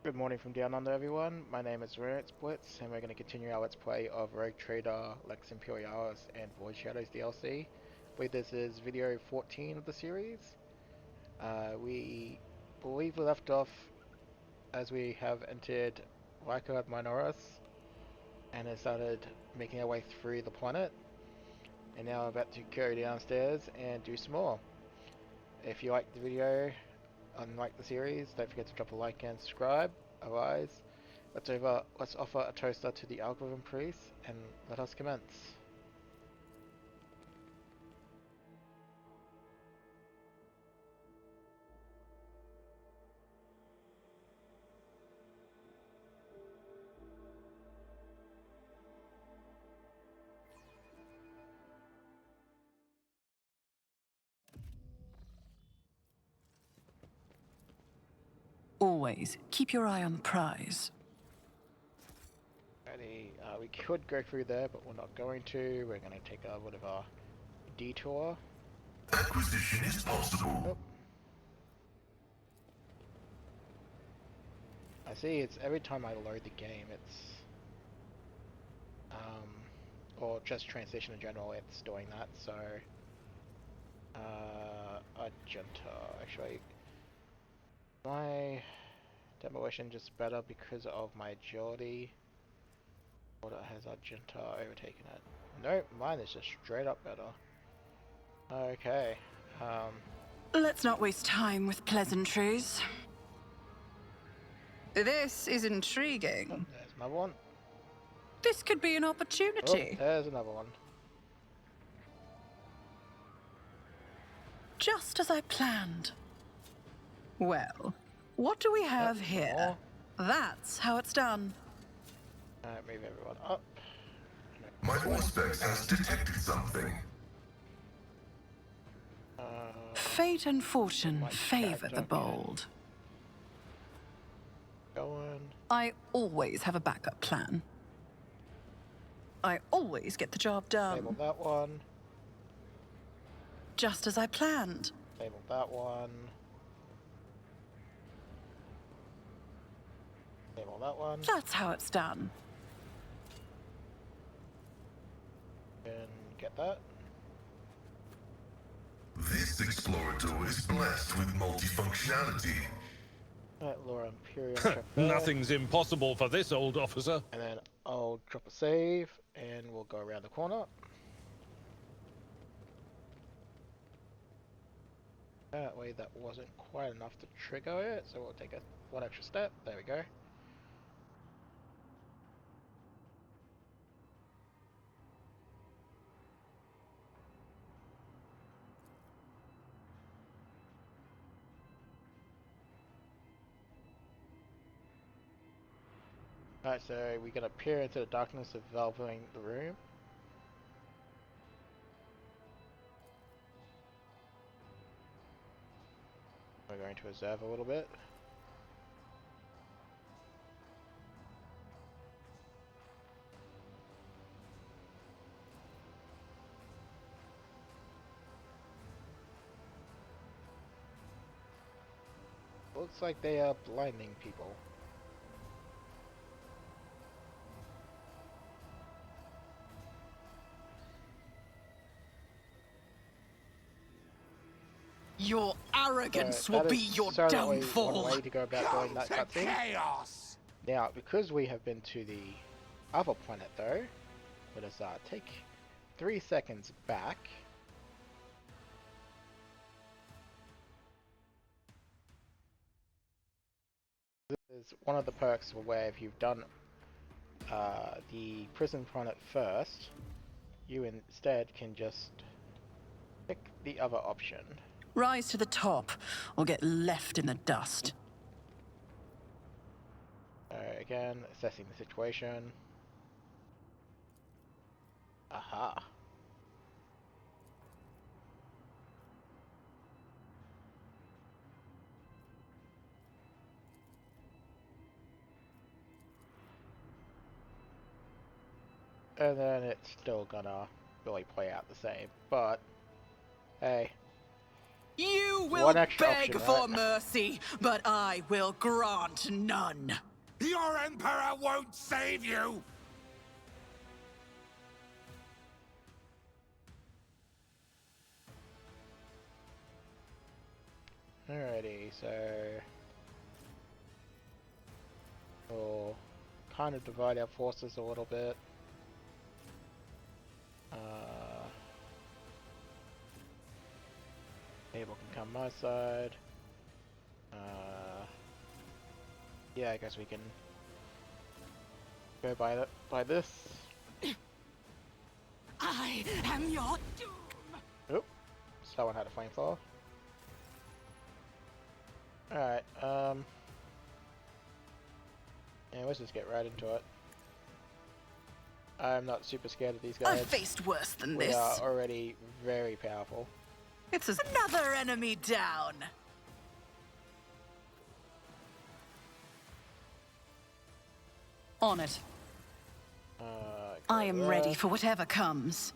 Good morning from down under, everyone. My name is Blitz, and we're going to continue our Let's Play of Rogue Trader, Lex Imperialis, and Void Shadows DLC. I believe this is video 14 of the series. We believe we left off as we have entered Lyca Minoris, and have started making our way through the planet. And now I'm about to go downstairs and do some more. If you like the video and like the series, don't forget to drop a like and subscribe. Otherwise, let's offer a toaster to the algorithm priest and let us commence. Always keep your eye on the prize. Ready? We could go through there, but we're not going to. We're going to take a bit of a detour. Acquisition is possible. Oh. I see it's every time I load the game, it's or just transition in general, it's doing that. So Argenta, actually, my demolition just better because of my agility. Or has Argenta overtaken it? Nope, mine is just straight up better. Okay. Let's not waste time with pleasantries. This is intriguing. Oh, there's another one. This could be an Oh, opportunity. there's another one. Just as I planned. Well, what do we have here? That's how it's done. Move everyone up. My Auspex has detected something. Fate and fortune favor the bold. Going. I always have a backup plan. I always get the job Label done. that one. Just as I planned. Label that one. Label that one. That's how it's done. And get that. This explorator is blessed with multifunctionality. Alright, Laura Imperial. Check there. Nothing's impossible for this old officer. And then I'll drop a save, and we'll go around the corner. That way that wasn't quite enough to trigger it, so we'll take one extra step. There we go. Alright, so we gotta peer into the darkness of enveloping the room. We're going to observe a little bit. Looks like they are blinding people. Your arrogance So will that be is your certainly downfall. one way to go about doing that cutscene. Chaos! Now, because we have been to the other planet though, let us take 3 seconds back. This is one of the perks where if you've done the prison planet first, you instead can just pick the other option. Rise to the top, or get left in the dust. Again, assessing the situation. Aha. And then it's still gonna really play out the same, but hey, You will One extra beg option, for right? mercy, but I will grant none. Your Emperor won't save you! Alrighty, so we'll kind of divide our forces a little bit. Abel can come my side. Yeah, I guess we can go by this. I am your doom. Oop, someone had a flamethrower. Alright, yeah, let's just get right into it. I'm not super scared of these guys. I've faced worse than We this. are already very powerful. It's another enemy down. On it. I am ready for whatever comes.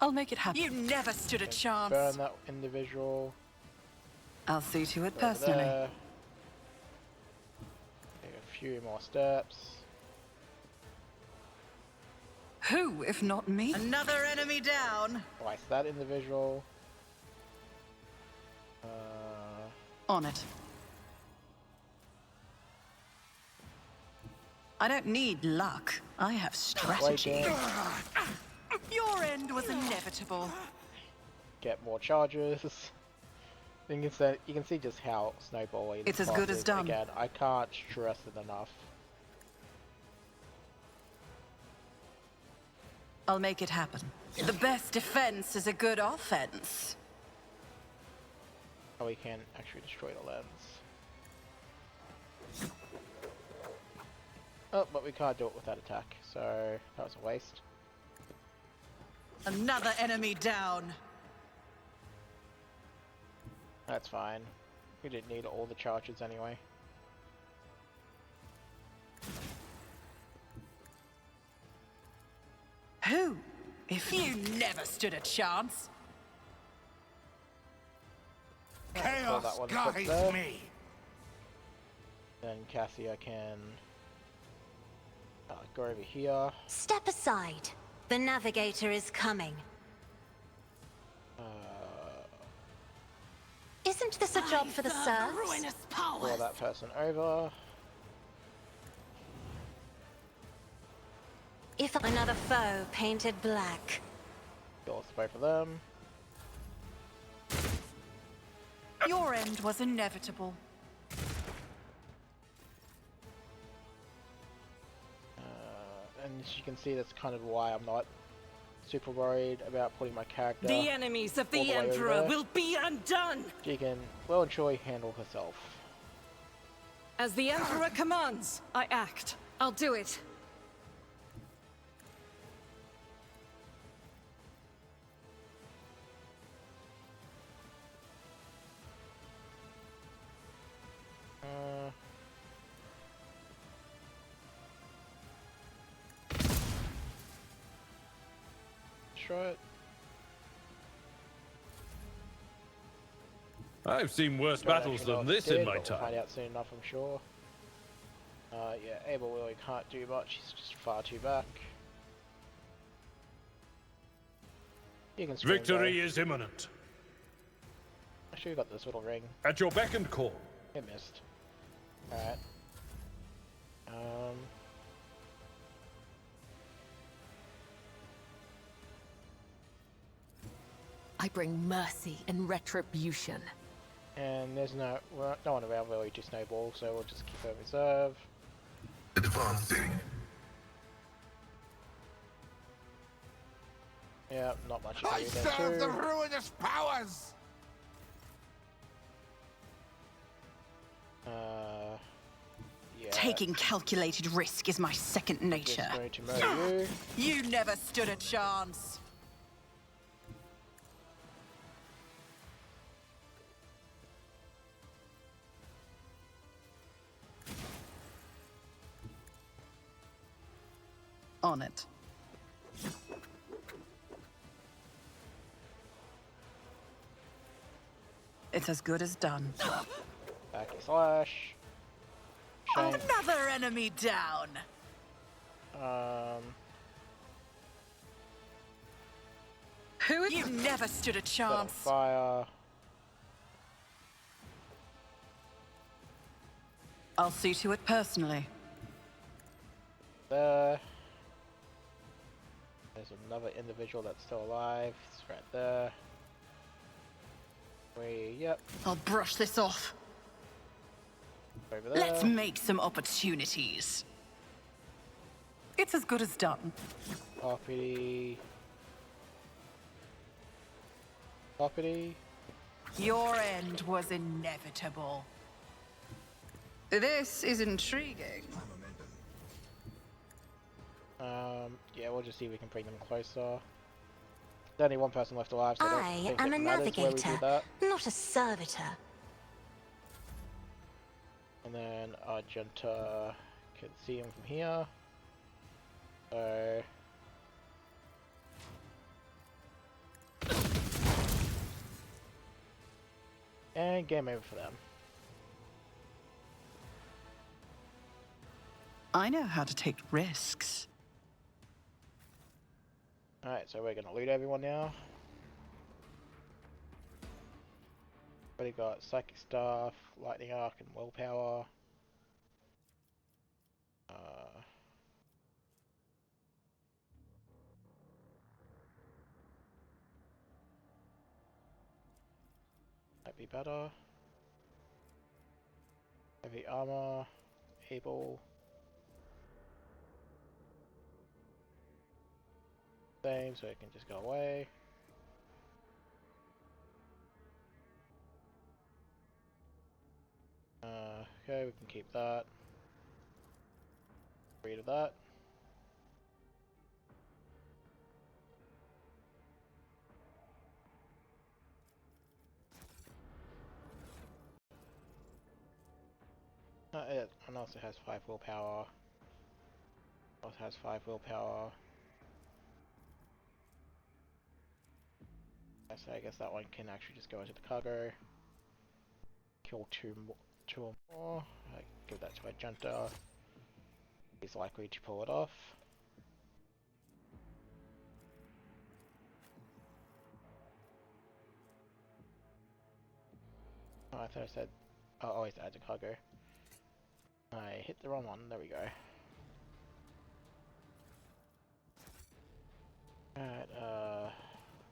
I'll make it happen. You never stood a chance. Burn that individual. I'll see to it Over personally. there. Take a few more steps. Who, if not me? Another enemy down. Twice that individual. On it. I don't need luck. I have strategy. Waiting. Your end was inevitable. Get more charges. You can see just how snowbally It's this as good boss as is. done. Again, I can't stress it enough. I'll make it happen. The best defense is a good offense. Oh, we can actually destroy the lens. Oh, but we can't do it with that attack, so that was a waste. Another enemy down. That's fine. We didn't need all the charges anyway. Who? If you never stood a chance. Pull Chaos that one quick guides there. me! Then Cassia can go over here. Step aside. The navigator is coming. Isn't this a job for the serfs? Ruinous Pull powers. that person over. If another foe painted black. Kill both of them. Your end was inevitable. And as you can see, that's kind of why I'm not super worried about putting my character. The enemies of all the the way over Emperor there. will be undone! She can well and truly handle herself. As the Emperor commands, I act. I'll do it. Try it. I've seen worse Don't battles actually know than if it this did, in my but we'll find time. out soon enough, I'm sure. Yeah, Abel really can't do much. He's just far too back. You can scream, Victory though. is imminent. Actually, we got this little ring. At your beck and call. It missed. Alright. I bring mercy and retribution. And there's no one around really to snowball, so we'll just keep our reserve. Advancing. Yeah, not much to I do there serve the too. ruinous powers! Yeah. Taking calculated risk is my second nature. Just going to murder you. You never stood a chance. On it. It's as good as done. Backy slash. Shame. Another enemy down. You never stood a Set on chance. fire. I'll see to it personally. There. There's another individual that's still alive. It's right there. Yep, I'll brush this off. over there. Let's make some opportunities. It's as good as done. Property. Property. Your end was inevitable. This is intriguing. Yeah, we'll just see if we can bring them closer. There's only one person left alive, so I don't I think am it a matters where we do navigator, that. not a servitor. And then Argenta can see him from here. So and game over for them. I know how to take risks. Alright, so we're gonna loot everyone now. Already got Psychic Staff, Lightning Arc, and Willpower. Might be better. Heavy Armor, Able. Same, so it can just go away. Okay, we can keep that. Get rid of that. Not it. One also has 5 willpower. Also has 5 willpower. So I guess that one can actually just go into the cargo. Kill two or more. I give that to Argenta. He's likely to pull it off. Oh, I thought I said always add to cargo. I hit the wrong one. There we go. Alright,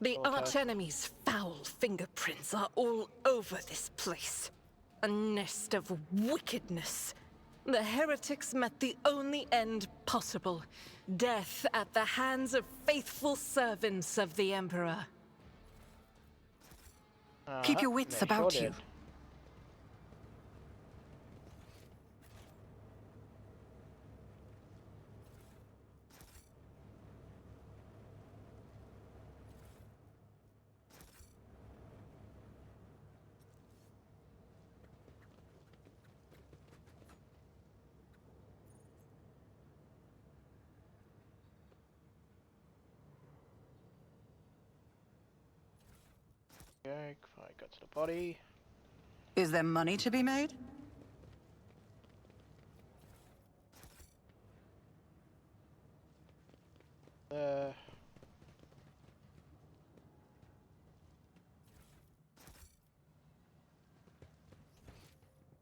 The Okay. archenemy's foul fingerprints are all over this place. A nest of wickedness. The heretics met the only end possible. Death at the hands of faithful servants of the Emperor. Keep your wits they about sure you. did. Okay, I got to the body. Is there money to be made? There.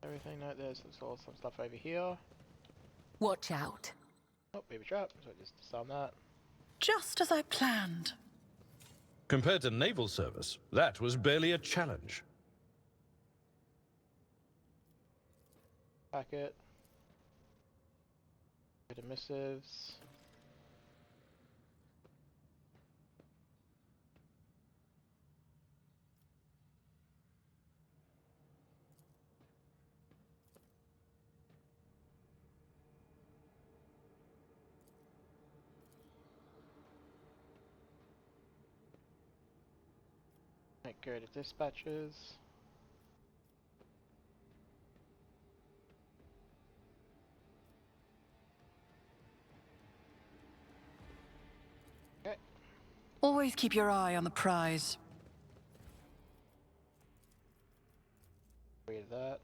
Everything like this. There's all some stuff over here. Watch out. Oh, baby trap. So just disarm that. Just as I planned. Compared to naval service, that was barely a challenge. Packet. Bit of missives. Might go to dispatches. Okay. Always keep your eye on the prize. Upgrade that.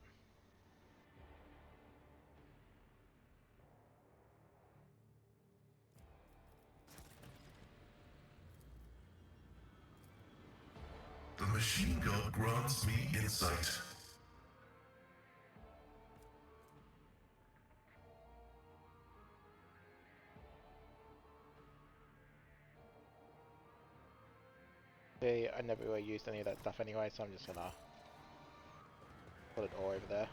The machine god grants me insight. See, I never really used any of that stuff anyway, so I'm just gonna put it all over there.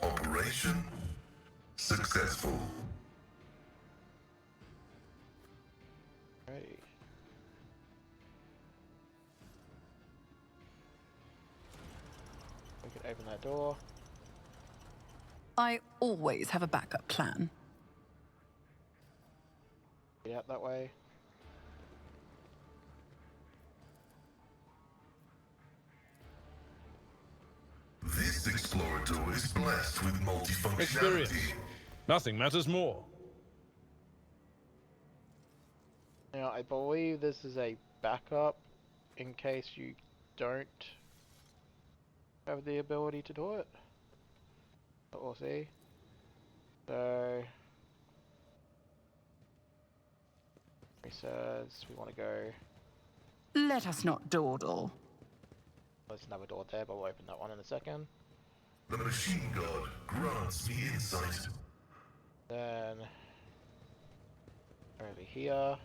Operation successful. Alrighty. We can open that door. I always have a backup plan. Get out that way. This explorator is blessed with multifunctionality. Experience. Nothing matters more. Now, I believe this is a backup in case you don't have the ability to do it. But we'll see. So, he says we want to go. Let us not dawdle. There's another door there, but we'll open that one in a second. The machine god grants me insight. Then over here.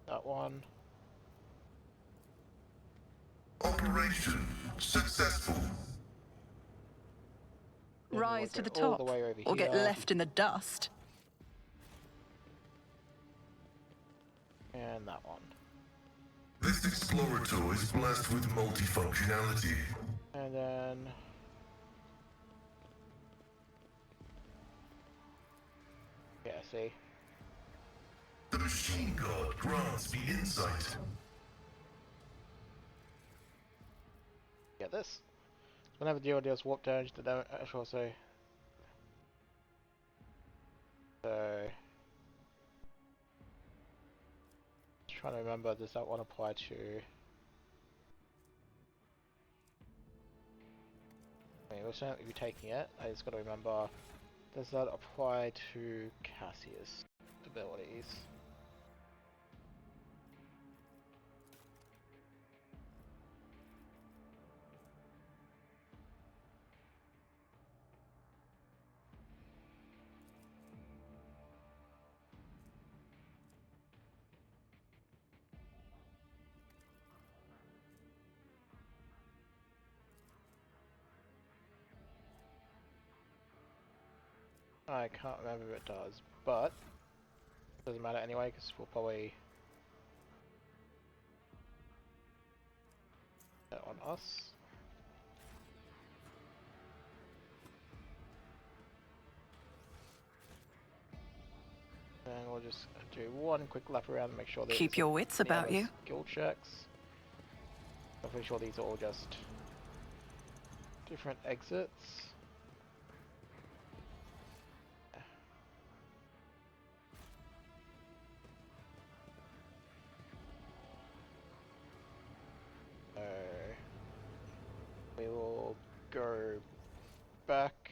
That one. Operation successful. Then Rise to we'll the go all top, the way over or get here. left in the dust. And that one. This explorator is blessed with multifunctionality. And then yeah, see. The machine god grants me insight. Get this. Whenever the deals warp damage, the damage also. So trying to remember, does that one apply to? I mean, we'll certainly be taking it. I just got to remember, does that apply to Cassius' abilities? I can't remember if it does, but doesn't matter anyway because we'll probably that on us. And we'll just do one quick lap around and make sure that Keep your wits about you. Skill checks. I'm pretty sure these are all just different exits. We will go back.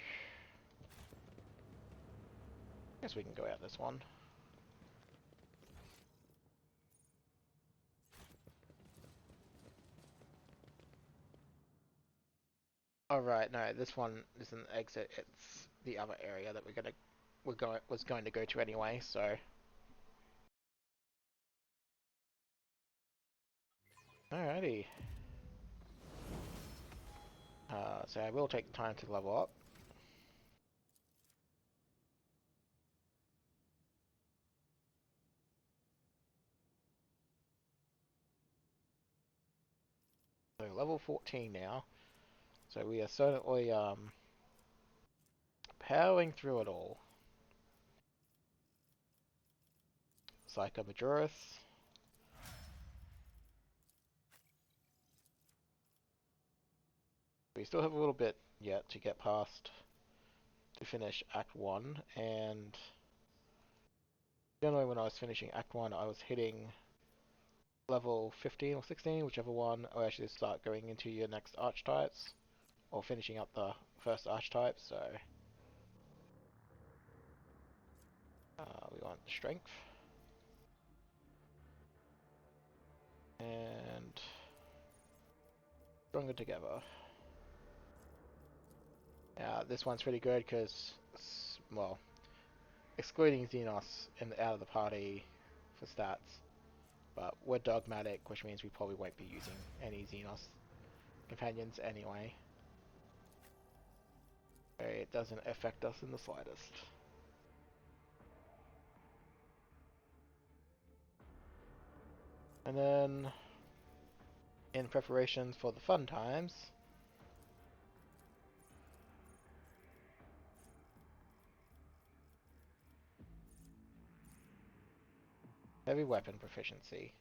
Guess we can go out this one. Alright, no, this one isn't an exit, it's the other area that was going to go to anyway, so. Alrighty. So I will take time to level up. So level 14 now. So we are certainly powering through it all. Psycho Majoris. We still have a little bit yet to get past to finish Act 1, and generally when I was finishing Act 1 I was hitting level 15 or 16, whichever one, or actually start going into your next archetypes, or finishing up the first archetype, so we want strength, and stronger together. This one's pretty good because, well, excluding Xenos out of the party for stats, but we're Dogmatic, which means we probably won't be using any Xenos companions anyway. So it doesn't affect us in the slightest. And then, in preparations for the fun times, heavy weapon proficiency.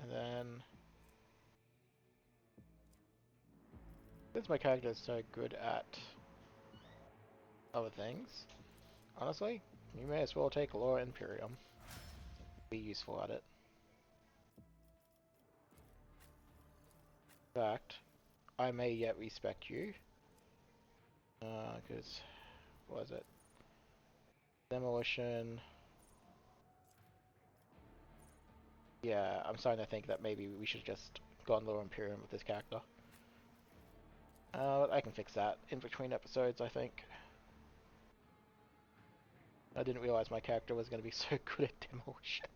And then, since my character is so good at other things, honestly, you may as well take Laura Imperium. Be useful at it. In fact, I may yet respect you. Because, what was it? Demolition. Yeah, I'm starting to think that maybe we should just go on Laura Imperium with this character. I can fix that in between episodes, I think. I didn't realize my character was going to be so good at demolitions.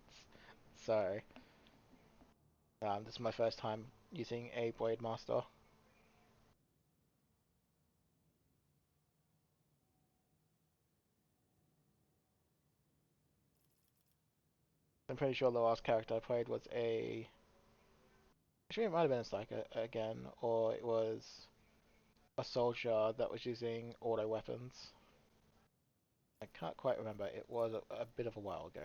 So, this is my first time using a Blade Master. I'm pretty sure the last character I played was a... Actually, it might have been a Psycho again, or it was a soldier that was using auto weapons. I can't quite remember. It was a bit of a while ago.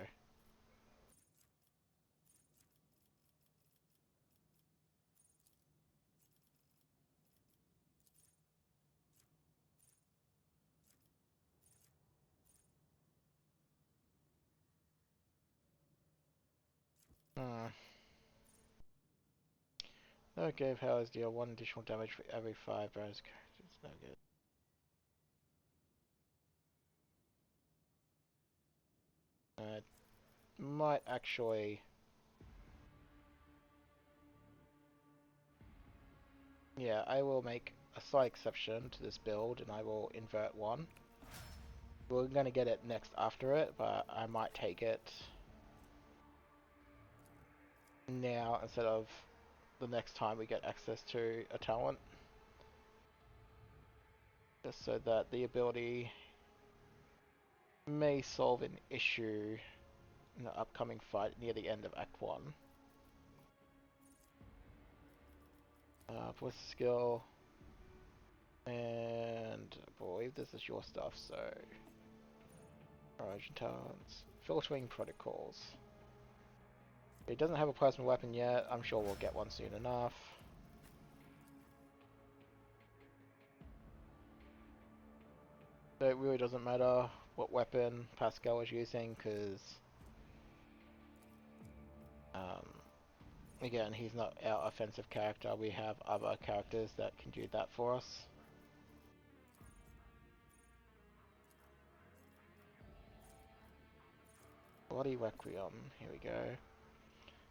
Okay, powers deal 1 additional damage for every 5 bonus characters. No good. Might actually... Yeah, I will make a slight exception to this build, and I will invert 1. We're going to get it next after it, but I might take it now instead of the next time we get access to a talent. Just so that the ability may solve an issue in the upcoming fight near the end of Act 1. Plus skill, and I believe this is your stuff, so... Origin talents, filtering protocols. He doesn't have a plasma weapon yet, I'm sure we'll get one soon enough. So it really doesn't matter what weapon Pascal is using, because again, he's not our offensive character. We have other characters that can do that for us. Bloody Requiem, here we go.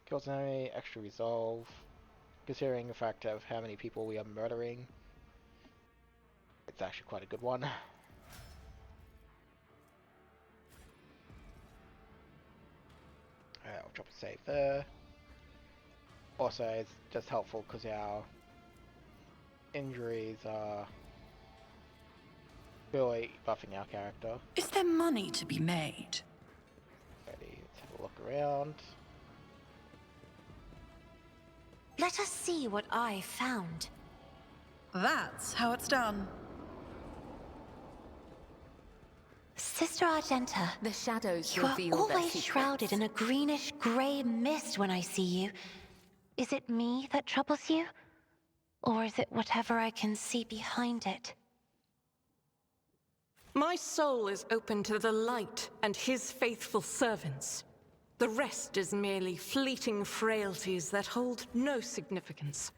Kills an enemy, extra resolve. Considering the fact of how many people we are murdering, it's actually quite a good one. I'll drop a save there. Also, it's just helpful because our injuries are really buffing our character. Is there money to be made? Ready, let's have a look around. Let us see what I found. That's how it's done. Sister Argenta, The shadows you are reveal their always secrets. shrouded in a greenish-gray mist when I see you. Is it me that troubles you? Or is it whatever I can see behind it? My soul is open to the light and his faithful servants. The rest is merely fleeting frailties that hold no significance.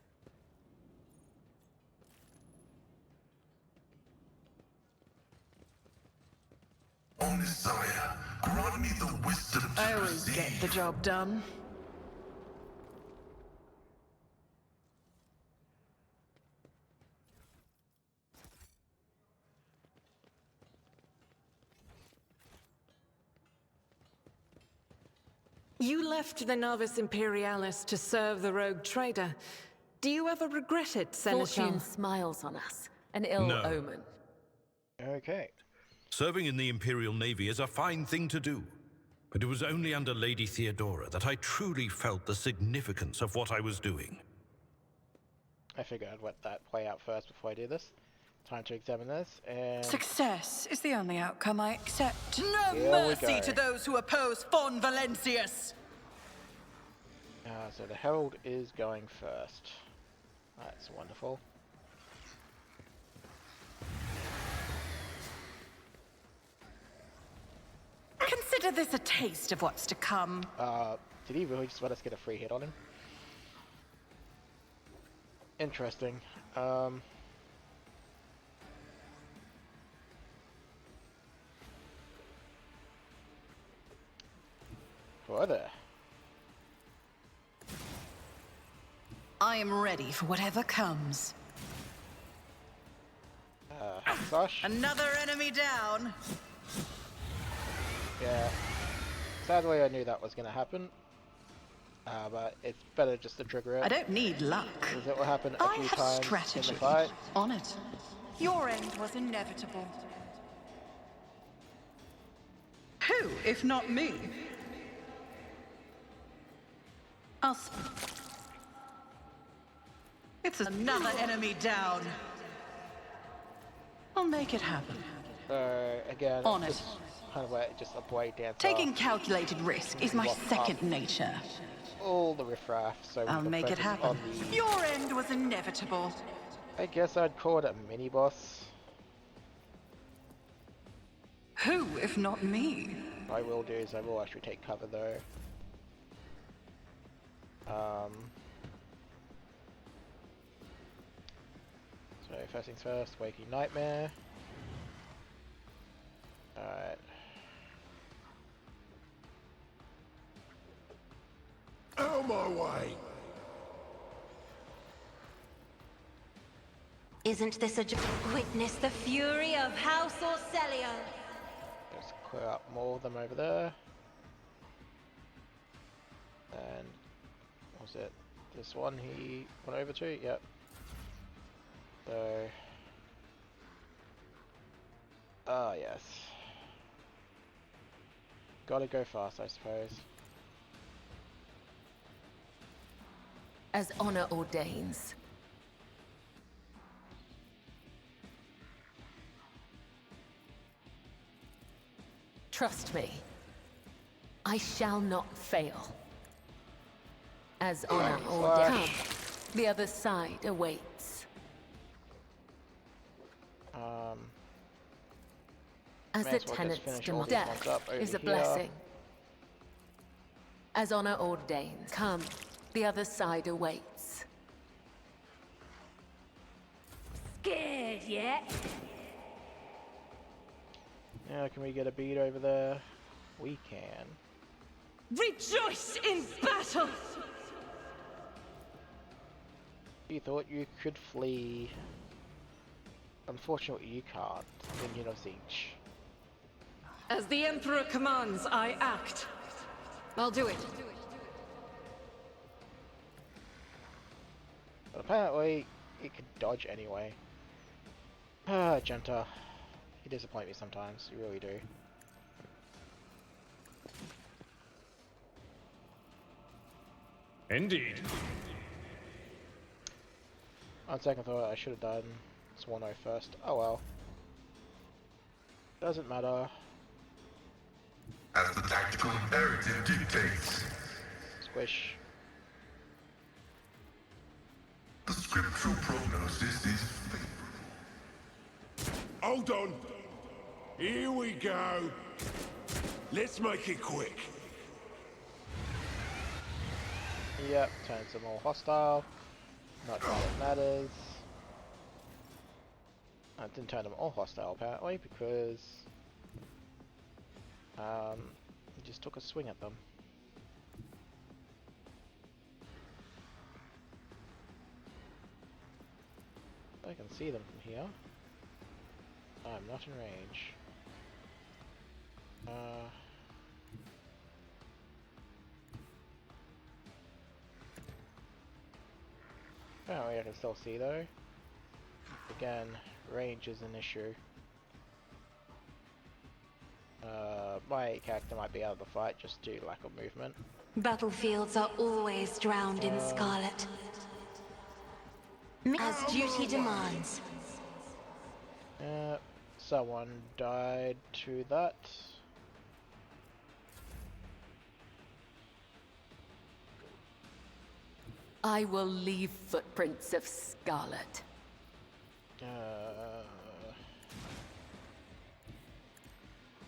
O Messiah, grant me the wisdom to I always get the job done. You left the Lex Imperialis to serve the rogue trader. Do you ever regret it, Seneschal? Fortune smiles on us. An ill No. omen. Okay. Serving in the Imperial Navy is a fine thing to do. But it was only under Lady Theodora that I truly felt the significance of what I was doing. I figured I'd let that play out first before I do this. Time to examine this, and Success is the only outcome I accept. Here No we mercy go. to those who oppose Von Valencius! so the Herald is going first. That's wonderful. Consider this a taste of what's to come. Did he really just let us get a free hit on him? Interesting. Hello there. I am ready for whatever comes. Sash? Another enemy down. Yeah. Sadly, I knew that was going to happen. But it's better just to trigger I it. don't need luck. Because it will happen a I few have times in strategy. the fight. On it. Your end was inevitable. Who, if not me? It's another enemy down. I'll make it happen. So, again, On it's it. just kind of like just a blade dance. Taking calculated risk is my second nature. All the riffraff, so we I'll can make it focus happen. on the... Your end was inevitable. I guess I'd call it a mini-boss. Who, if not me? What I will do is I will actually take cover though. So first things first, Waking Nightmare. Alright. Out of my way! Isn't this a witness the fury of House Orcelio? Let's clear up more of them over there. And what was it? This one he went over to? Yep. So yes. Gotta go fast, I suppose. As honor ordains. Trust me. I shall not fail. As honor ordains. The other side awaits. As May the as well just tenant's finish all demand, these ones death up over is a here. blessing. As honor ordains. Come, the other side awaits. Scared yet? Yeah, can we get a beat over there? We can. Rejoice in battle! You thought you could flee. Unfortunately, you can't. Minion of Siege. As the Emperor commands, I act. I'll do it. But apparently, it could dodge anyway. Ah, Genta. You disappoint me sometimes. You really do. Indeed. On second thought, I should have done Swarno first. Oh well. Doesn't matter. as the tactical imperative dictates. Squish. The scriptural prognosis is favorable. Hold on. Here we go. Let's make it quick. Yep, turns them all hostile. Not that it matters. I didn't turn them all hostile apparently because he just took a swing at them. I can see them from here. I'm not in range. Apparently I can still see though. Again, range is an issue. My character might be out of the fight just due to lack of movement. Battlefields are always drowned in scarlet. As duty demands. Someone died to that. I will leave footprints of scarlet.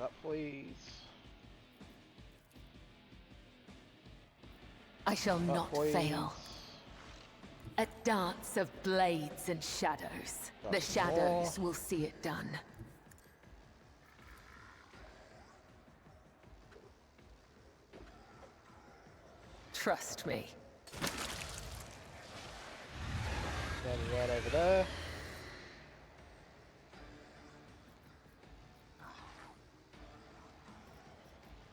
Up please. I shall not please. fail. A dance of blades and shadows. The shadows will see it done. Trust me. Then right over there.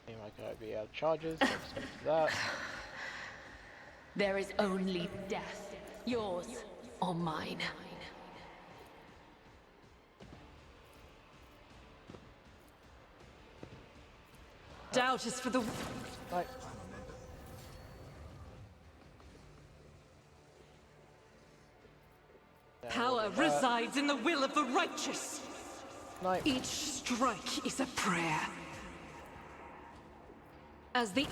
He might go be out of charges, so I'm just gonna do that. There is only death. Yours or mine. Doubt is for the... Right. Power resides in the will of the righteous. Night. Each strike is a prayer. As the...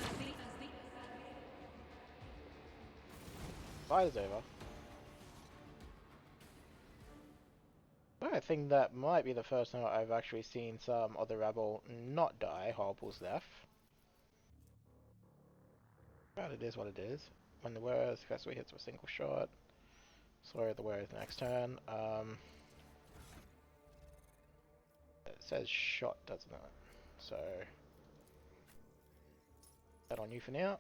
Fight is over. I think that might be the first time I've actually seen some of the rabble not die Horrible's death. But it is what it is. When the wearer successfully hits with a single shot. Sorry, the wearer's next turn. It says shot, doesn't it? So that on you for now.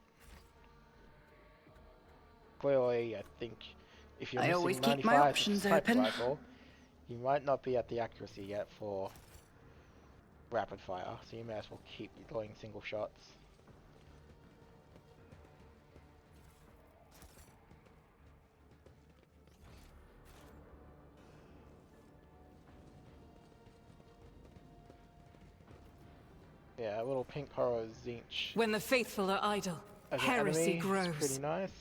Clearly, I think if you're I missing always keep my 95 options sniper open. rifle, you might not be at the accuracy yet for rapid fire, so you may as well keep going single shots. Yeah, a little pink horror Zinch When the faithful are idle, as an heresy enemy is grows. pretty nice.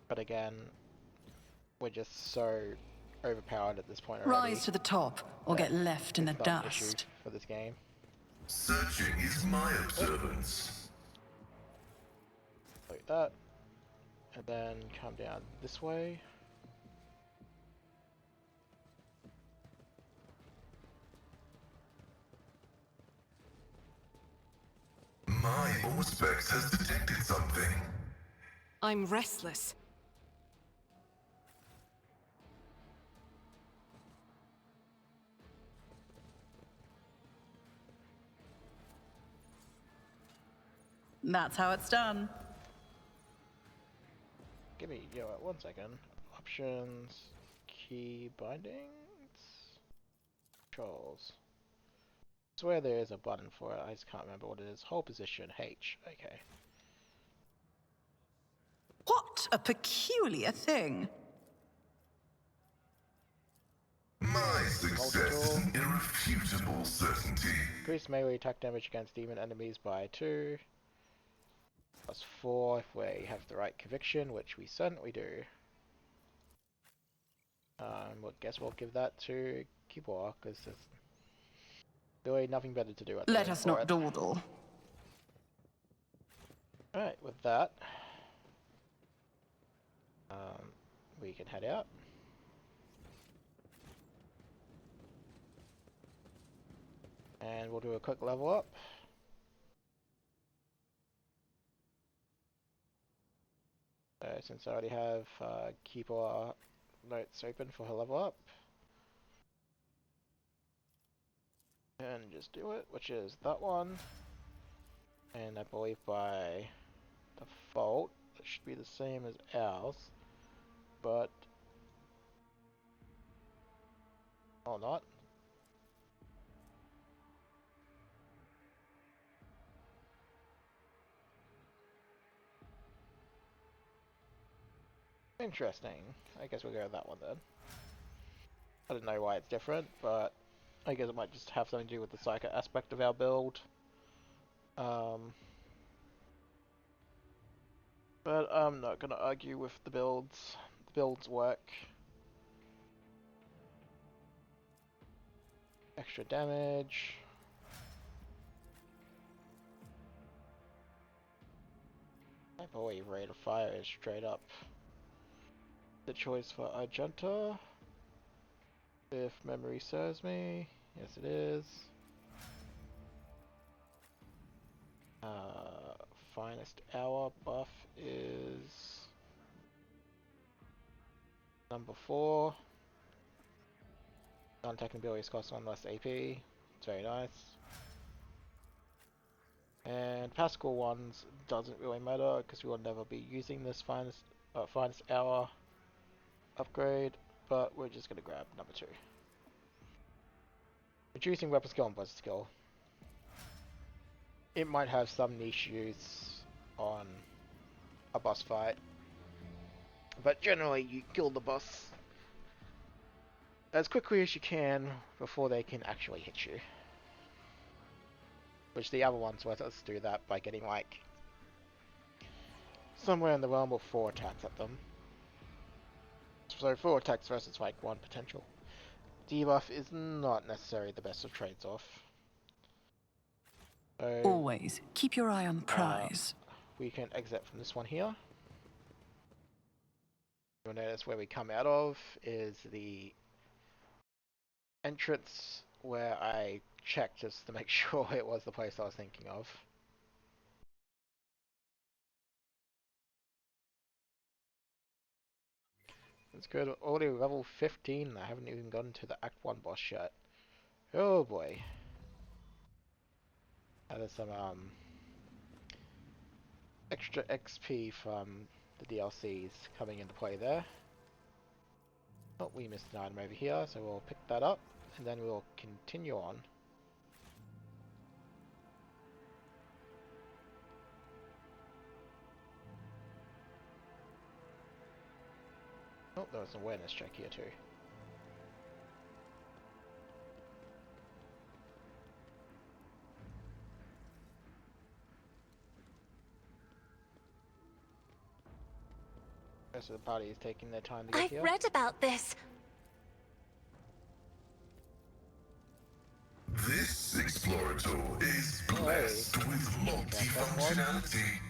But again, we're just so overpowered at this point already. Rise to the top or get left in the It's not an issue dust. for this game. Searching is my observance. Like that. And then come down this way. My Auspex has detected something. I'm restless. That's how it's done. Give me, 1 second. Options, key bindings, controls. I swear there is a button for it, I just can't remember what it is. Hold position, H, okay. What a peculiar thing. My success is an irrefutable certainty. Increase melee attack damage against demon enemies by 2. +4 if we have the right conviction, which we certainly do. Guess we'll give that to Kibor, because Really nothing better to do at the Let moment us for not it. dawdle. Alright, with that, we can head out. And we'll do a quick level up. Since I already have Keeper notes open for her level up. And just do it, which is that one. And I believe by default, it should be the same as ours. But... or not. Interesting. I guess we'll go with that one then. I don't know why it's different, but I guess it might just have something to do with the psychic aspect of our build. But I'm not gonna argue with the builds. The builds work. Extra damage. I believe Rate of Fire is straight up the choice for Argenta. If memory serves me. Yes, it is. Finest Hour buff is number 4. Non-attacking abilities cost 1 less AP. It's very nice. And Pascal ones doesn't really matter because we will never be using this finest hour upgrade, but we're just gonna grab number 2. Reducing weapon skill and buzz skill. It might have some niche use on a boss fight, but generally you kill the boss as quickly as you can before they can actually hit you. Which the other ones let us do that by getting like somewhere in the realm of 4 attacks at them. So 4 attacks versus like 1 potential. Debuff is not necessarily the best of trades off. So, Always keep your eye on the prize. we can exit from this one here. You'll notice where we come out of is the entrance where I checked just to make sure it was the place I was thinking of. It's good. Already level 15. I haven't even gotten to the Act 1 boss yet. Oh boy. There's some extra XP from the DLCs coming into play there. Oh, we missed an item over here, so we'll pick that up, and then we'll continue on. Oh, there was an awareness check here too. The rest of the party is taking their time to get I've here. read about this. This Explorer tool is blessed with multifunctionality.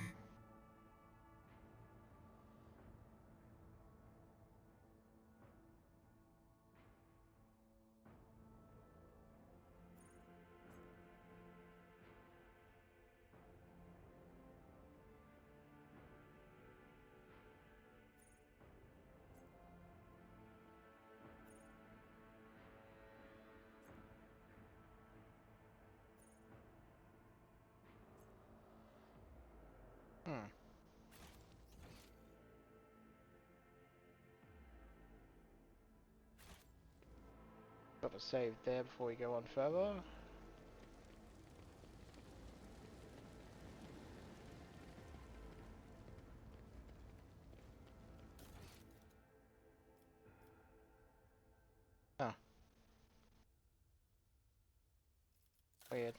Got a save there before we go on further. Huh. Weird.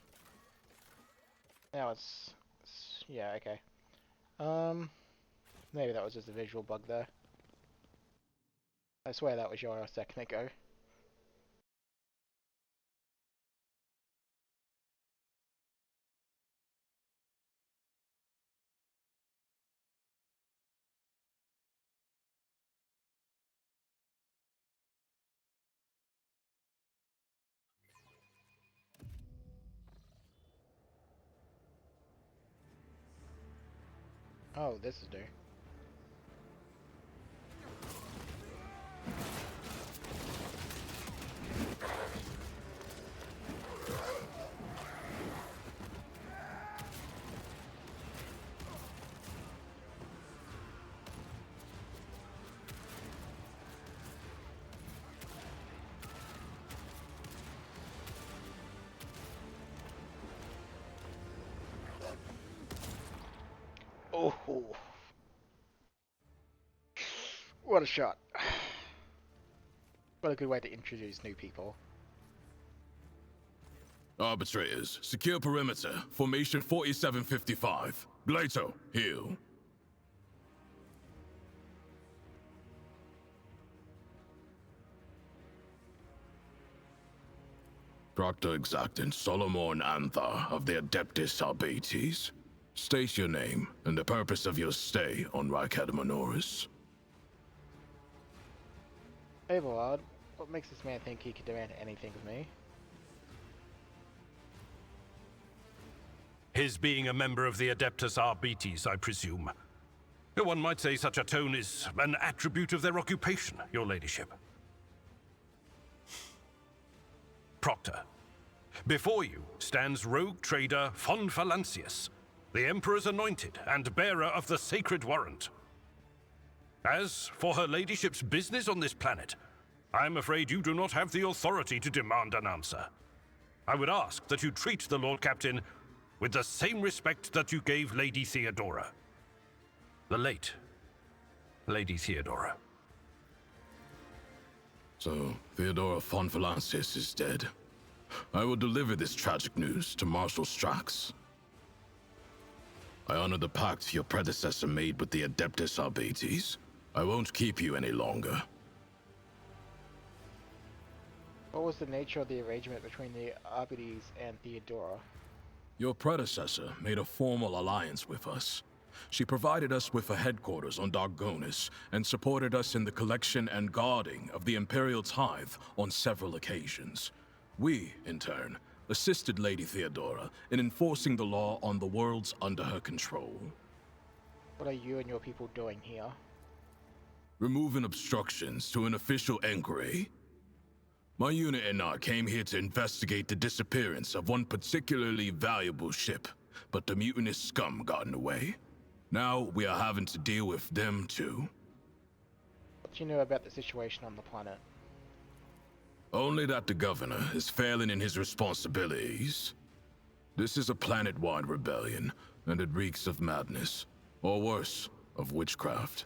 Now yeah, okay. Maybe that was just a visual bug there. I swear that was your a second ago. Oh, this is new. Oh, what a shot. What a good way to introduce new people. Arbitrators, secure perimeter. Formation 4755. Glato, heal. Proctor Exactant Solomon Anthar of the Adeptus Arbates. State your name and the purpose of your stay on Rykadamanoris. Overlord, what makes this man think he could demand anything of me? His being a member of the Adeptus Arbates, I presume. One might say such a tone is an attribute of their occupation, your ladyship. Proctor, before you stands rogue trader Von Valancius, the Emperor's anointed and bearer of the sacred warrant. As for her ladyship's business on this planet, I'm afraid you do not have the authority to demand an answer. I would ask that you treat the Lord Captain with the same respect that you gave Lady Theodora. The late Lady Theodora. So, Theodora von Valancius is dead. I will deliver this tragic news to Marshal Strax. I honor the pact your predecessor made with the Adeptus Arbates. I won't keep you any longer. What was the nature of the arrangement between the Arbites and Theodora? Your predecessor made a formal alliance with us. She provided us with a headquarters on Dargonis and supported us in the collection and guarding of the Imperial Tithe on several occasions. We, in turn, assisted Lady Theodora in enforcing the law on the worlds under her control. What are you and your people doing here? Removing obstructions to an official inquiry. My unit and I came here to investigate the disappearance of one particularly valuable ship, but the mutinous scum got in the way. Now we are having to deal with them too. What do you know about the situation on the planet? Only that the governor is failing in his responsibilities. This is a planet-wide rebellion, and it reeks of madness, or worse, of witchcraft.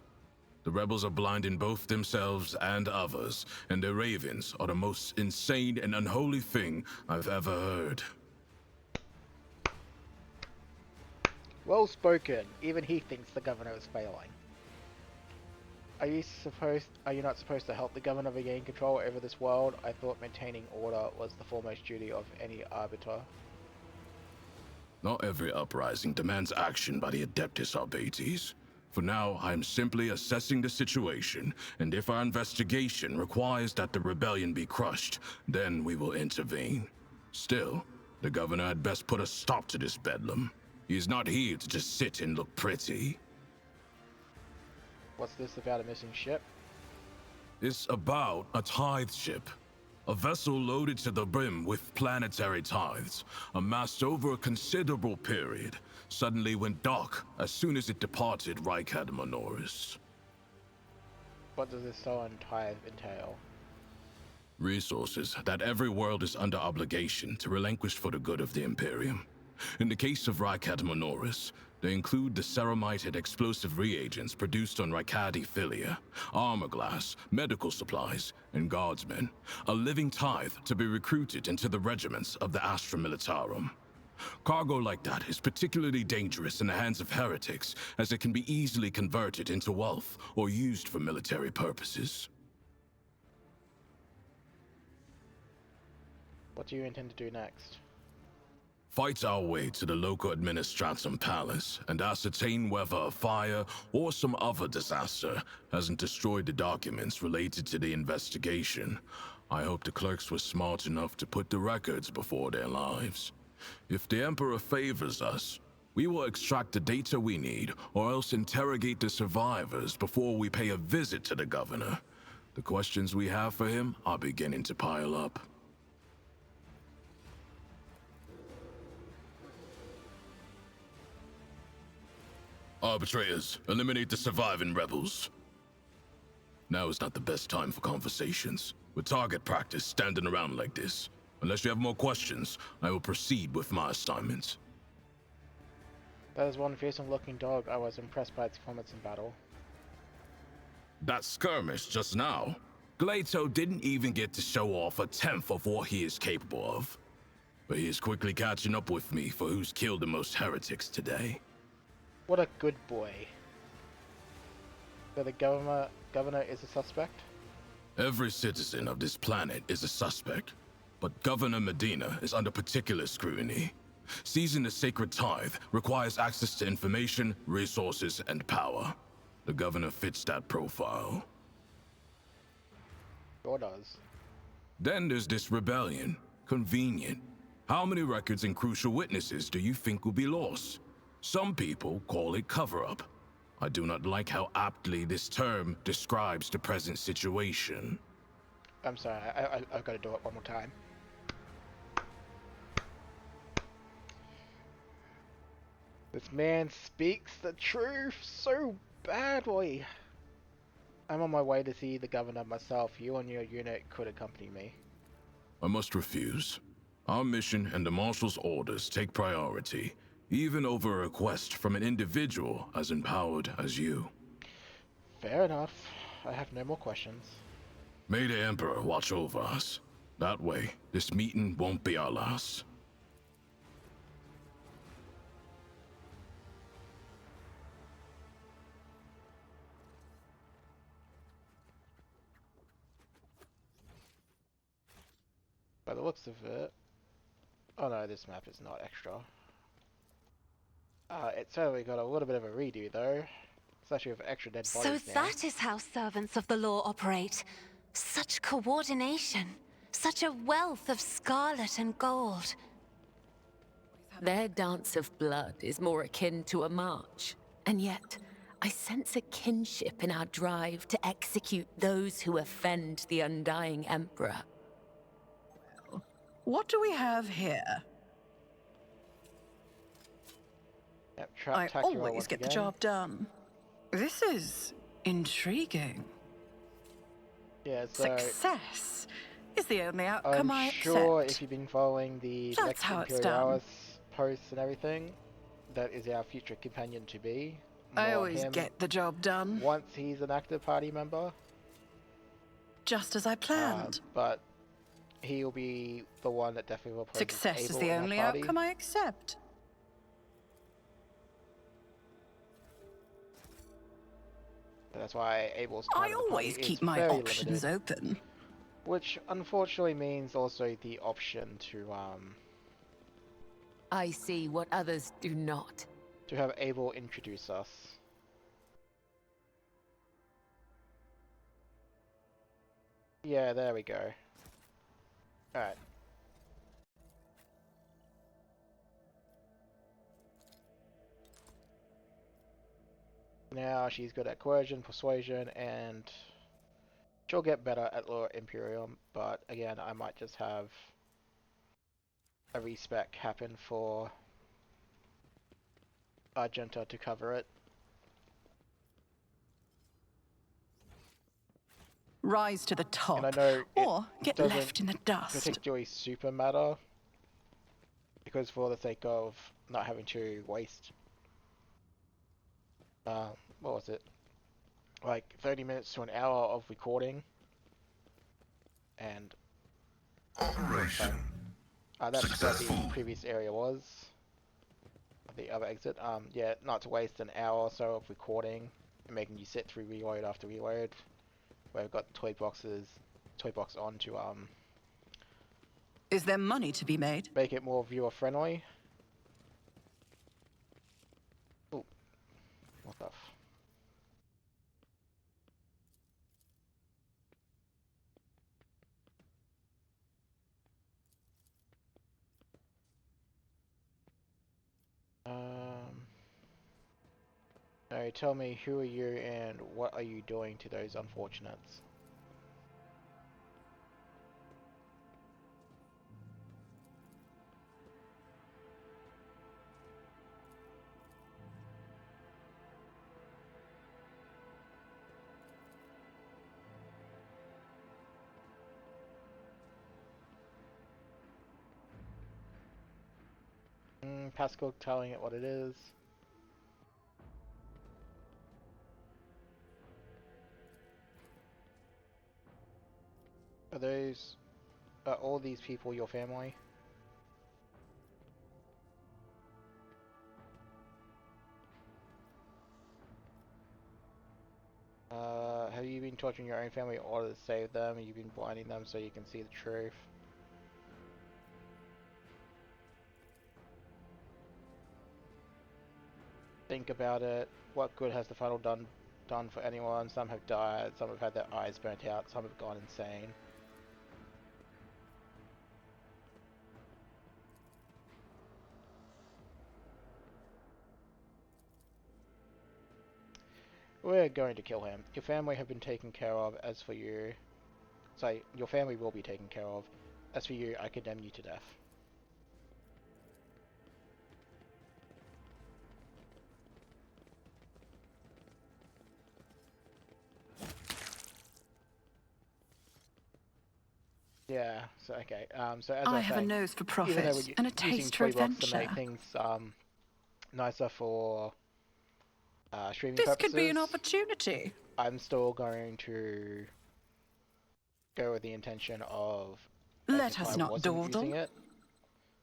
The rebels are blinding both themselves and others, and their ravens are the most insane and unholy thing I've ever heard. Well spoken. Even he thinks the governor is failing. Are you not supposed to help the governor regain control over this world? I thought maintaining order was the foremost duty of any arbiter. Not every uprising demands action by the Adeptus Arbates. For now, I am simply assessing the situation, and if our investigation requires that the rebellion be crushed, then we will intervene. Still, the governor had best put a stop to this bedlam. He is not here to just sit and look pretty. What's this about a missing ship? It's about a tithe ship. A vessel loaded to the brim with planetary tithes, amassed over a considerable period, suddenly went dark as soon as it departed Rykadamanoris. What does this stolen tithe entail? Resources that every world is under obligation to relinquish for the good of the Imperium. In the case of Rykadamanoris, they include the ceramited explosive reagents produced on Rykadi Philia, armor glass, medical supplies, and guardsmen, a living tithe to be recruited into the regiments of the Astra Militarum. Cargo like that is particularly dangerous in the hands of heretics, as it can be easily converted into wealth or used for military purposes. What do you intend to do next? Fight our way to the local administratum palace and ascertain whether a fire or some other disaster hasn't destroyed the documents related to the investigation. I hope the clerks were smart enough to put the records before their lives. If the Emperor favors us, We will extract the data we need, or else interrogate the survivors before we pay a visit to the governor. The questions we have for him are beginning to pile up. Arbitrators, eliminate the surviving rebels. Now is not the best time for conversations. With target practice standing around like this. Unless you have more questions, I will proceed with my assignments. That is one fearsome-looking dog. I was impressed by its performance in battle. That skirmish just now. Glato didn't even get to show off a tenth of what he is capable of. But he is quickly catching up with me for who's killed the most heretics today. What a good boy. So the governor is a suspect? Every citizen of this planet is a suspect, but Governor Medina is under particular scrutiny. Seizing the sacred tithe requires access to information, resources, and power. The governor fits that profile. Sure does. Then there's this rebellion. Convenient. How many records and crucial witnesses do you think will be lost? Some people call it cover-up. I do not like how aptly this term describes the present situation. I'm sorry, I've got to do it one more time. This man speaks the truth so badly. I'm on my way to see the governor myself. You and your unit could accompany me. I must refuse. Our mission and the Marshal's orders take priority, even over a request from an individual as empowered as you. Fair enough. I have no more questions. May the Emperor watch over us. That way, this meeting won't be our last. By the looks of it... Oh no, this map is not extra. It's certainly got a little bit of a redo though. Especially with extra dead bodies So now. that is how servants of the law operate. Such coordination. Such a wealth of scarlet and gold. Their dance of blood is more akin to a march. And yet, I sense a kinship in our drive to execute those who offend the undying Emperor. What do we have here? Yep, I Traptacular always once get the again. job done. This is intriguing. Yeah, so Success is the only outcome I I'm accept. sure if you've been following the That's Lex how it's Imperialis posts and everything, that is our future companion to be. I More always him get the job done, once he's an active party member. just as I planned. But he'll be the one that definitely will replace Success is Abel the in our only party. outcome I accept. That's why Abel's I time in the party always is keep my very options limited, open. which unfortunately means also the option I see what others do not. to have Abel introduce us. Yeah, there we go. Alright. Now she's good at coercion, persuasion, and she'll get better at Lower Imperium, but again, I might just have a respec happen for Argenta to cover it. Rise to the top, And I know or it get doesn't left in the dust. particularly super matter, because for the sake of not having to waste what was it, like 30 minutes to an hour of recording, and Operation that's what successful. the previous area was, the other exit. Yeah, not to waste an hour or so of recording and making you sit through reload after reload, where I've got toy box on to Is there money to be made? make it more viewer friendly. Ooh, what the f... So tell me, who are you and what are you doing to those unfortunates? Pascal telling it what it is. Are all these people your family? Have you been torturing your own family in order to save them? You've been blinding them so you can see the truth? Think about it. What good has the final done for anyone? Some have died, some have had their eyes burnt out, some have gone insane. We're going to kill him. Your family have been taken care of. As for you... Sorry, your family will be taken care of. As for you, I condemn you to death. Yeah, so okay. So as I was have a saying, nose for even though profit we're and a using taste for toy blocks to adventure. make things nicer for streaming This could be purposes, an opportunity. I'm still going to go with the intention of, as Let if us I not wasn't dawdle. using it,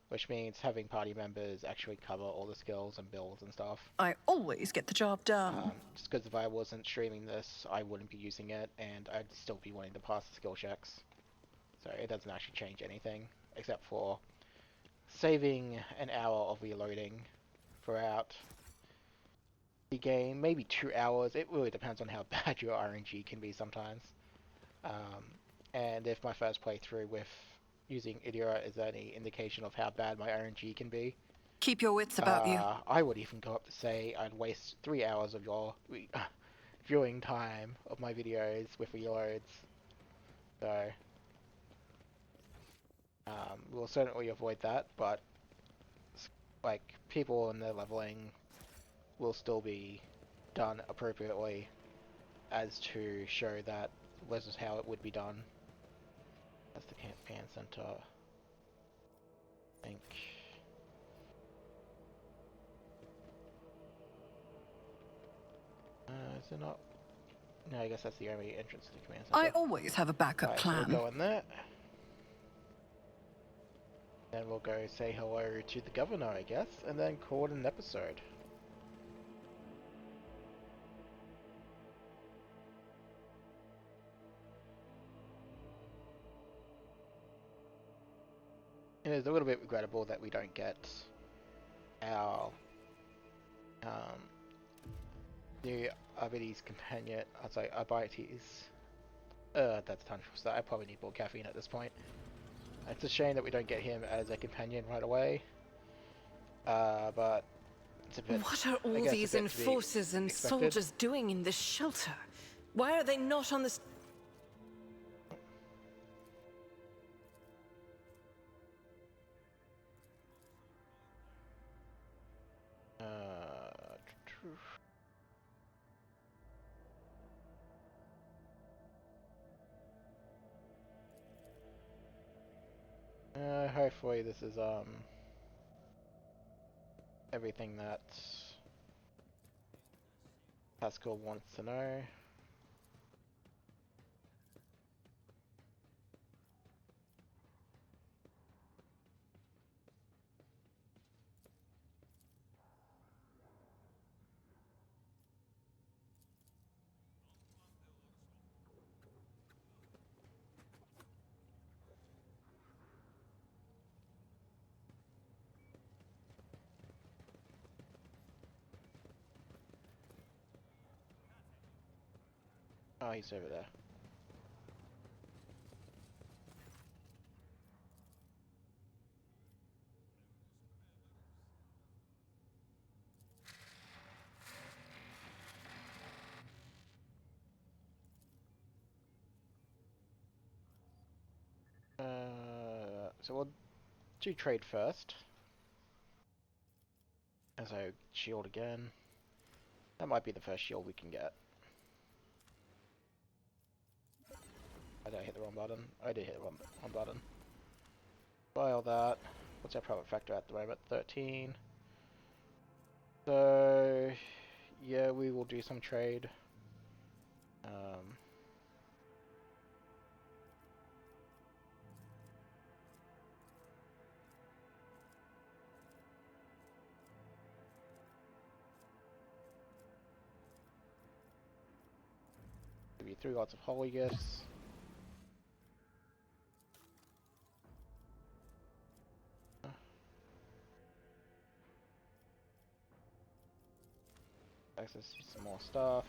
which means having party members actually cover all the skills and builds and stuff. I always get the job done. Just because if I wasn't streaming this, I wouldn't be using it, and I'd still be wanting to pass the skill checks. So it doesn't actually change anything, except for saving an hour of reloading throughout the game, maybe 2 hours. It really depends on how bad your RNG can be sometimes. And if my first playthrough with using Idira is any indication of how bad my RNG can be, Keep your wits about you. I would even go up to say I'd waste 3 hours of your viewing time of my videos with reloads. So we'll certainly avoid that, but like people and their leveling will still be done appropriately as to show that this is how it would be done. That's the campaign center. I think. Is it not? No, I guess that's the only entrance to the command center. I always have a backup Right, plan. so we'll go in there. Then we'll go say hello to the governor, I guess, and then call it an episode. It is a little bit regrettable that we don't get our new Arbites companion. I'd say Arbites. That's a tongue twister. I probably need more caffeine at this point. It's a shame that we don't get him as a companion right away. But it's a bit. What are all these enforcers and soldiers doing in this shelter? Why are they not on this? Hopefully this is everything that Pascal wants to know. Oh, he's over there. so we'll do trade first. As I shield again. That might be the first shield we can get. I did hit the wrong button. I did hit the wrong button. Buy all that. What's our profit factor at the moment? 13. So, yeah, we will do some trade. Give you 3 lots of holy gifts. Access to some more stuff.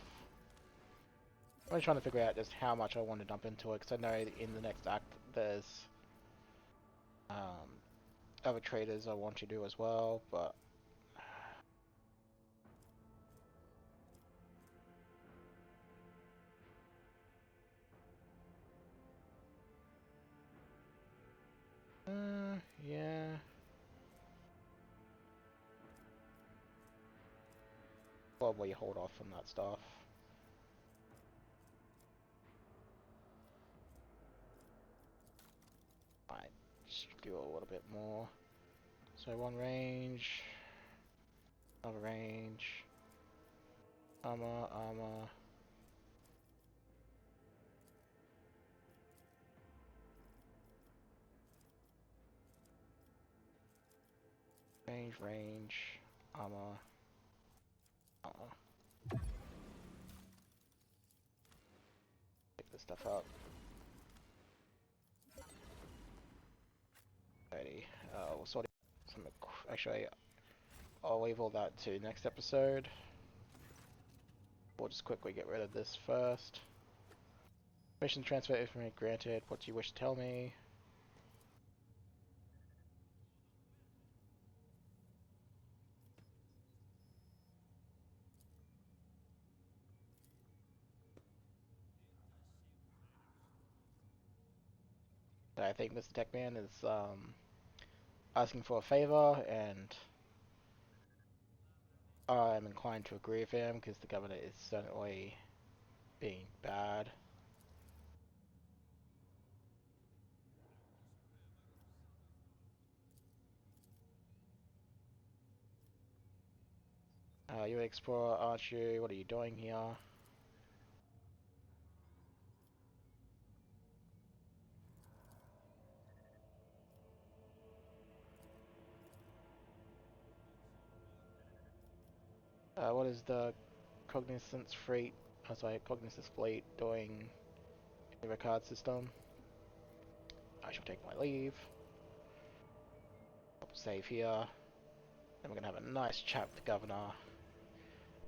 I'm trying to figure out just how much I want to dump into it, because I know in the next act there's other traders I want to do as well, but yeah. Probably hold off on that stuff. Might just do a little bit more. So one range, another range, armor, range, armor. Pick this stuff up. Alrighty, we'll sort of actually, I'll leave all that to next episode. We'll just quickly get rid of this first. Mission transfer information granted. What do you wish to tell me? I think Mr. Techman is asking for a favor, and I'm inclined to agree with him because the governor is certainly being bad. You're an explorer, aren't you? What are you doing here? What is the Cognizance Fleet, Cognizance Fleet doing in the card system? I shall take my leave. Save here. Then we're gonna have a nice chat with the governor.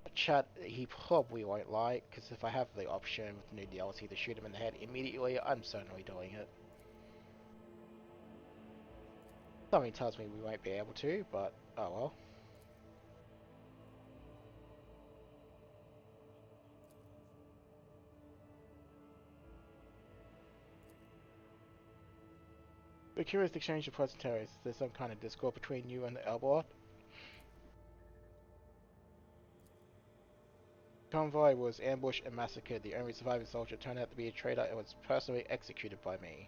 A chat he probably won't like, because if I have the option with the new DLC to shoot him in the head immediately, I'm certainly doing it. Something tells me we won't be able to, but oh well. We're curious to exchange of pleasantries. Is there some kind of discord between you and the Elbor? Convoy was ambushed and massacred. The only surviving soldier turned out to be a traitor and was personally executed by me.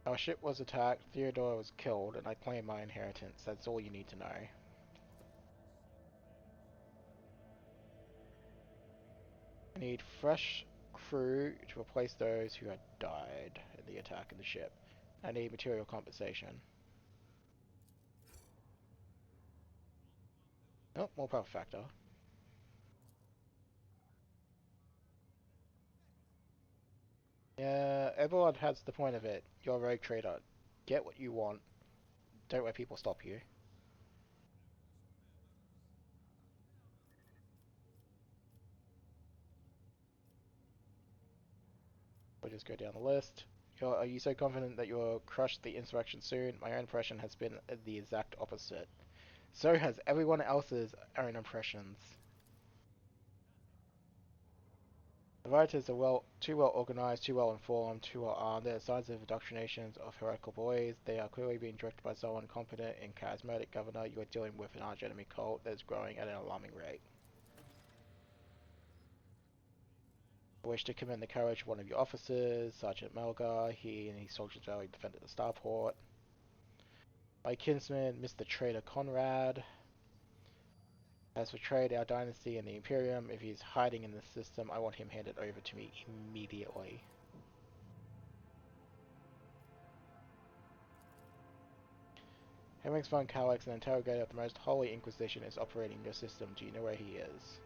Our ship was attacked, Theodore was killed, and I claim my inheritance. That's all you need to know. I need fresh crew to replace those who had died in the attack of the ship. I need material compensation. Oh, more power factor. Yeah, everyone has the point of it. You're a rogue trader. Get what you want. Don't let people stop you. We'll just go down the list. Are you so confident that you'll crush the insurrection soon? My own impression has been the exact opposite. So has everyone else's own impressions. The rioters are too well organized, too well informed, too well armed. There are signs of indoctrinations of heretical boys. They are clearly being directed by someone competent and charismatic. Governor, you are dealing with an arch enemy cult that is growing at an alarming rate. I wish to commend the courage of one of your officers, Sergeant Melgar. He and his soldiers valiantly defended the starport. My kinsman, Mr. Traitor Conrad, has betrayed our dynasty and the Imperium. If he's hiding in the system, I want him handed over to me immediately. Hemmings von Calix, an interrogator of the Most Holy Inquisition, is operating your system. Do you know where he is?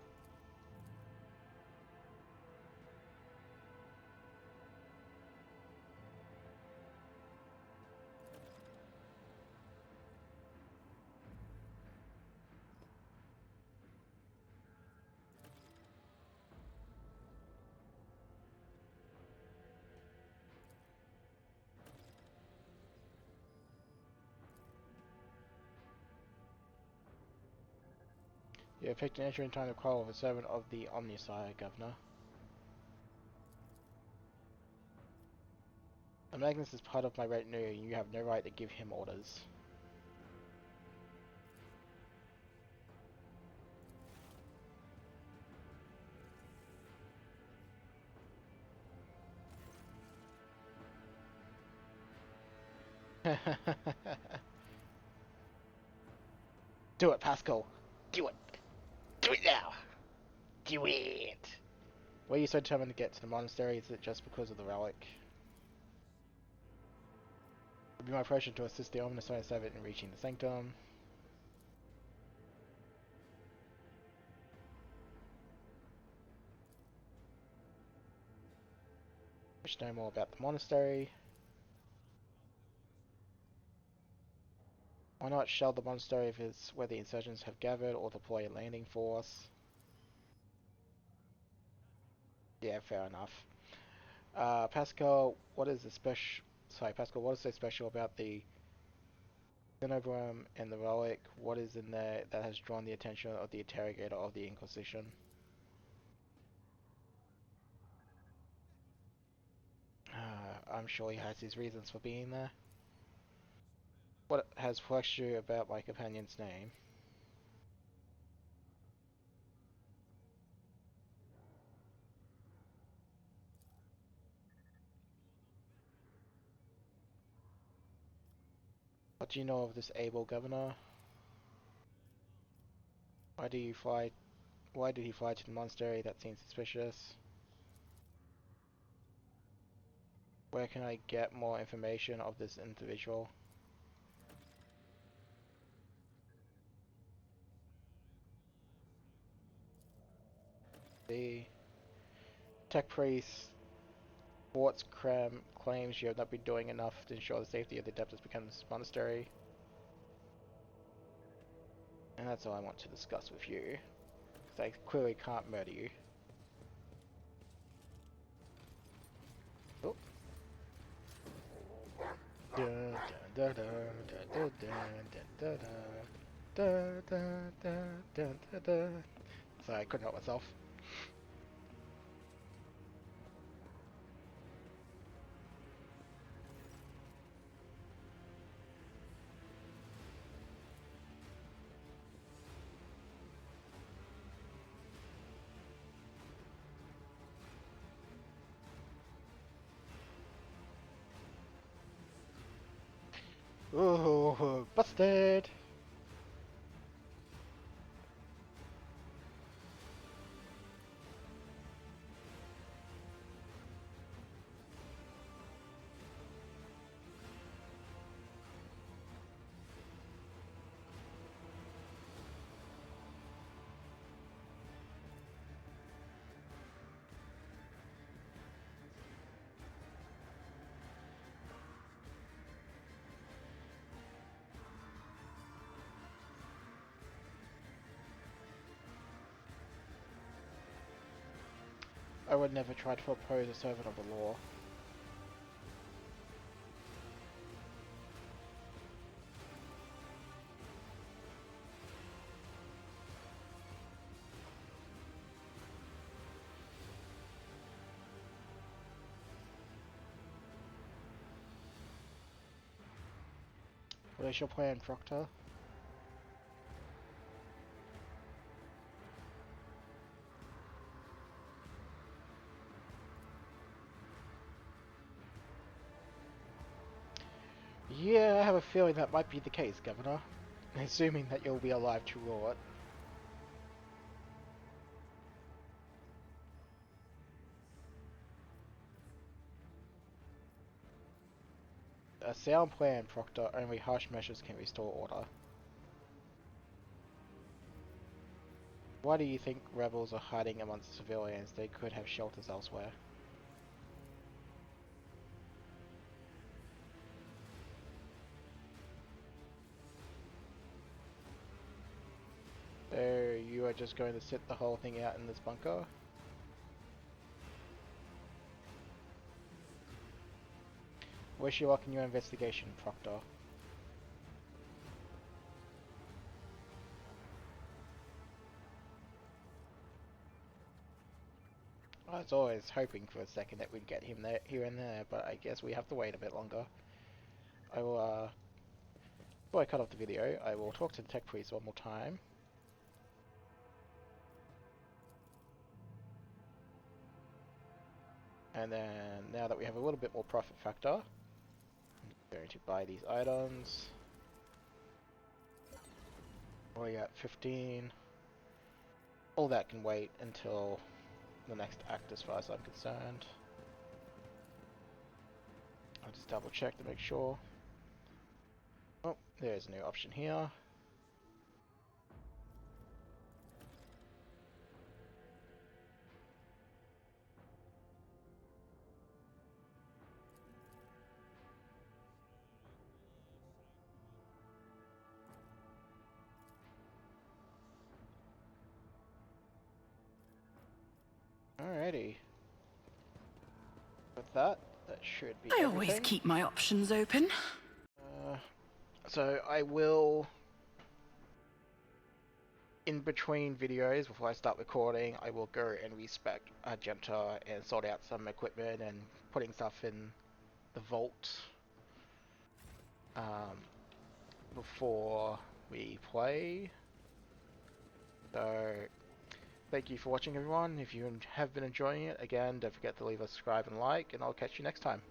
You have picked an entry in time to quarrel with a servant of the Omnisire, Governor. Magnus is part of my retinue, and you have no right to give him orders. Do it, Pascal. Do it. Do it now. Do it. Were you so determined to get to the monastery? Is it just because of the relic? It would be my pleasure to assist the Omnisire servant in reaching the sanctum. Wish to know more about the monastery. Why not shell the monastery if it's where the insurgents have gathered, or deploy a landing force? Yeah, fair enough. Pascal, what is the special? Sorry, Pascal, what is so special about the Xenogram and the relic? What is in there that has drawn the attention of the interrogator of the Inquisition? I'm sure he has his reasons for being there. What has flexed you about my companion's name? What do you know of this able governor? Why did he fly to the monastery? That seems suspicious. Where can I get more information of this individual? The tech priest Sports claims you have not been doing enough to ensure the safety of the Adeptus Becomes Monastery. And that's all I want to discuss with you. Because I clearly can't murder you. Oh. Sorry, I couldn't help myself. Ooh, busted! I would never try to oppose a servant of the law. What is your plan, Proctor? Yeah, I have a feeling that might be the case, Governor. Assuming that you'll be alive to rule it. A sound plan, Proctor. Only harsh measures can restore order. Why do you think rebels are hiding amongst civilians? They could have shelters elsewhere. So you are just going to sit the whole thing out in this bunker? Wish you luck in your investigation, Proctor. I was always hoping for a second that we'd get him there, here and there, but I guess we have to wait a bit longer. I will, before I cut off the video, I will talk to the tech priest one more time. And then, now that we have a little bit more profit factor, I'm going to buy these items. We're at 15. All that can wait until the next act as far as I'm concerned. I'll just double check to make sure. Oh, there's a new option here. Alrighty. With that, that should be I everything. always keep my options open. So I will, in between videos, before I start recording, I will go and respec Argenta and sort out some equipment and putting stuff in the vault before we play. So thank you for watching, everyone. If you have been enjoying it, again, don't forget to leave a subscribe and like, and I'll catch you next time.